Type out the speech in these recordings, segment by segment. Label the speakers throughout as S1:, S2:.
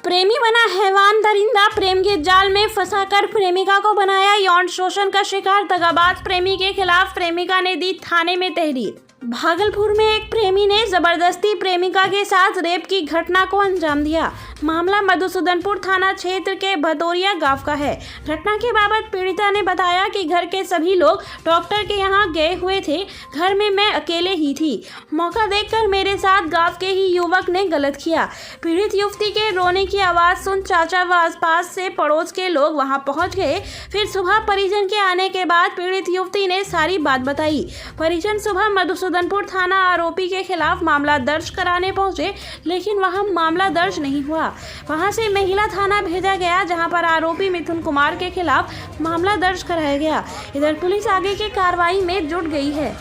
S1: प्रेमी बना हैवान दरिंदा, प्रेम के जाल में फंसाकर प्रेमिका को बनाया यौन शोषण का शिकार। दगाबाज प्रेमी के खिलाफ प्रेमिका ने दी थाने में तहरीर। भागलपुर में एक प्रेमी ने जबरदस्ती प्रेमिका के साथ रेप की घटना को अंजाम दिया। मामला मधुसूदनपुर थाना क्षेत्र के भतोरिया गांव का है। घटना के बाबत पीड़िता ने बताया कि घर के सभी लोग डॉक्टर के यहां गए हुए थे, घर में मैं अकेले ही थी। मौका देखकर मेरे साथ गांव के ही युवक ने गलत किया। पीड़ित युवती के रोने की आवाज़ सुन चाचा व आसपास से पड़ोस के लोग वहां पहुंच गए। फिर सुबह परिजन के आने के बाद पीड़ित युवती ने सारी बात बताई। परिजन सुबह मधुसूदनपुर थाना आरोपी के खिलाफ मामला दर्ज कराने पहुंचे, लेकिन वहां मामला दर्ज नहीं हुआ। वहां से महिला थाना भेजा गया, जहां पर आरोपी मिथुन कुमार के खिलाफ मामला दर्ज कराया गया। इधर पुलिस आगे की कार्रवाई में जुट गई है।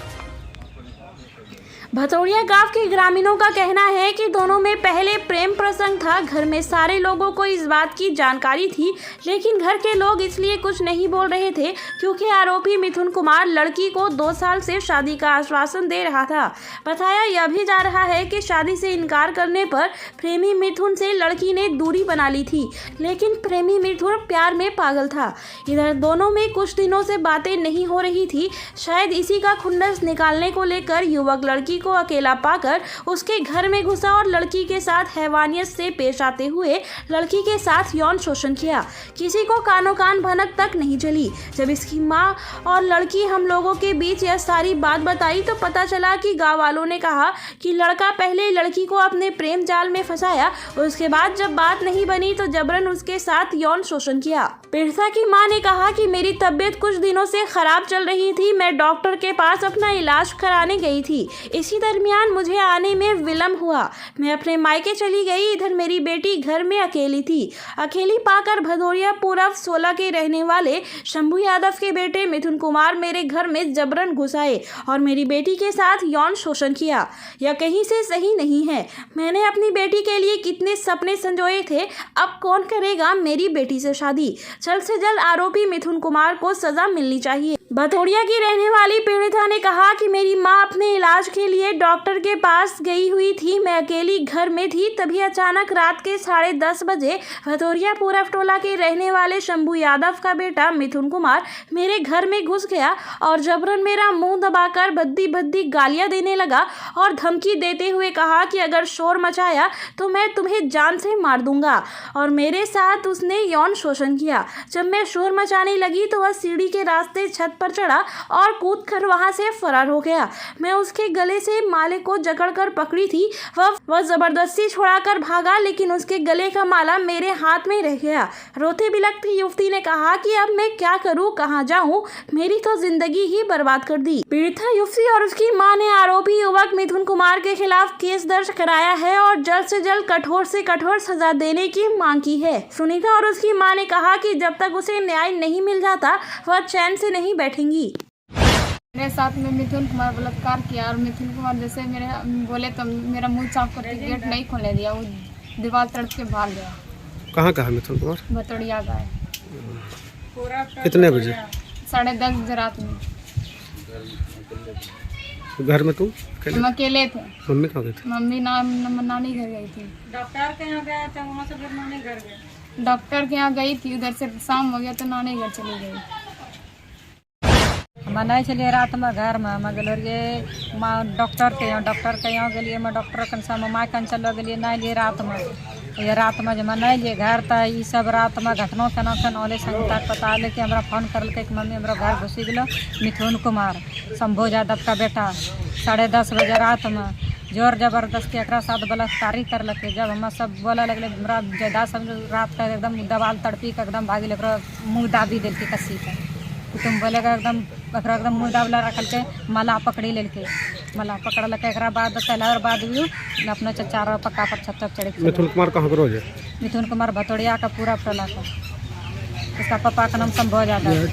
S1: भतोरिया गांव के ग्रामीणों का कहना है कि दोनों में पहले प्रेम प्रसंग था। घर में सारे लोगों को इस बात की जानकारी थी, लेकिन घर के लोग इसलिए कुछ नहीं बोल रहे थे क्योंकि आरोपी मिथुन कुमार लड़की को 2 साल से शादी का आश्वासन दे रहा था। बताया यह भी जा रहा है कि शादी से इनकार करने पर प्रेमी मिथुन से लड़की ने दूरी बना ली थी, लेकिन प्रेमी मिथुन प्यार में पागल था। इधर दोनों में कुछ दिनों से बातें नहीं हो रही थी। शायद इसी का खुन्नस निकालने को लेकर युवक लड़की को अकेला पाकर उसके घर में घुसा और लड़की के साथ हैवानियत से पेश आते हुए लड़की के साथ यौन शोषण किया। किसी को कानो कान भनक तक नहीं चली। जब इसकी मां और लड़की हम लोगों के बीच यह सारी बात बताई तो पता चला कि गांव वालों ने कहा कि लड़का पहले लड़की को अपने प्रेम जाल में फंसाया, उसके बाद जब बात नहीं बनी तो जबरन उसके साथ यौन शोषण किया। पीड़िता की मां ने कहा कि मेरी तबीयत कुछ दिनों से खराब चल रही थी, मैं डॉक्टर के पास अपना इलाज कराने गई थी। इसी दरमियान मुझे आने में विलम्ब हुआ, मैं अपने मायके चली गई। इधर मेरी बेटी घर में अकेली थी। अकेली पाकर भदौरिया पूरब 16 के रहने वाले शंभू यादव के बेटे मिथुन कुमार मेरे घर में जबरन घुस आए और मेरी बेटी के साथ यौन शोषण किया। यह कहीं से सही नहीं है। मैंने अपनी बेटी के लिए कितने सपने संजोए थे, अब कौन करेगा मेरी बेटी से शादी। जल्द से जल्द आरोपी मिथुन कुमार को सजा मिलनी चाहिए। भतोरिया की रहने वाली पीड़िता ने कहा कि मेरी मां अपने इलाज के लिए डॉक्टर के पास गई हुई थी, मैं अकेली घर में थी। तभी अचानक रात के 10:30 बजे भतोरिया पूरब टोला के रहने वाले शंभू यादव का बेटा मिथुन कुमार मेरे घर में घुस गया और जबरन मेरा मुंह दबाकर भद्दी भद्दी गालियां देने लगा और धमकी देते हुए कहा कि अगर शोर मचाया तो मैं तुम्हें जान से मार दूंगा। और मेरे साथ उसने यौन शोषण किया। जब मैं शोर मचाने लगी तो वह सीढ़ी के रास्ते छत पर चढ़ा और कूदकर वहां से फरार हो गया। मैं उसके गले से माले को जकड़कर पकड़ी थी। वह जबरदस्ती छुड़ाकर भागा, लेकिन उसके गले का माला मेरे हाथ में रह गया। रोते बिलखती युवती ने कहा कि अब मैं क्या करूं, कहां जाऊं, मेरी तो जिंदगी ही बर्बाद कर दी। पीड़िता युवती और उसकी मां ने आरोपी युवक मिथुन कुमार के खिलाफ केस दर्ज कराया है और जल्द से जल्द कठोर से कठोर सजा देने की मांग की है। सुनीता और उसकी मां ने कहा कि जब तक उसे न्याय नहीं मिल जाता वह चैन से नहीं बैठेंगी।
S2: मेरे साथ में मिथुन कुमार बलात्कार किया और मिथुन कुमार जैसे मेरे बोले तो मेरा मुंह चाप करके गेट नहीं खोलने दिया, वो दीवार तोड़ के भाग गया।
S3: कहाँ का है मिथुन कुमार?
S2: भतोरिया का है।
S3: कितने बजे?
S2: 10:30 बजे रात में।
S3: घर में तुम
S2: हम अकेले थे।
S3: मम्मी कहाँ गई थी?
S2: मम्मी नानी घर गई थी।
S4: डॉक्टर के यहाँ गया था, वहाँ से फिर नानी घर गए।
S2: डॉक्टर के यहाँ गई थी, उधर से शाम हो गया तो नानी घर चली गई।
S4: हम नहीं चलिए रात में घर में हम गलिए डॉक्टर के यहाँ गलिए मैं डॉक्टर कन से माँ कन चलो गलिए नहीं लिए रात में। ये रात में जब नहीं लिए घर तो ये सब रात में घटना केना केना ओले संगीता पता ले कि हमरा फोन करल कि मम्मी हमरा घर घुसी गलो मिथुन कुमार शंभू यादव का बेटा 10:30 बजे रात में जोर जबरदस्ती एक साथ बलात्कारी करलक। जब हम सब बोले लगले हमरा ज्यादा सब रात का एकदम दबाल तड़पी के एकदम भागी मुँह दाबी दिल के कसी के तुम बोलेगा एकदम मुँह दाबला रखल के माला पकड़ी लेके माला पकड़ल के एक बाद और बाद भी अपना चारों पक्का पर छत तक चढ़े।
S3: मिथुन कुमार कहाँ का रोज है?
S4: मिथुन कुमार भतोरिया का पूरा टोला का। इसका पापा का नाम शंभू यादव।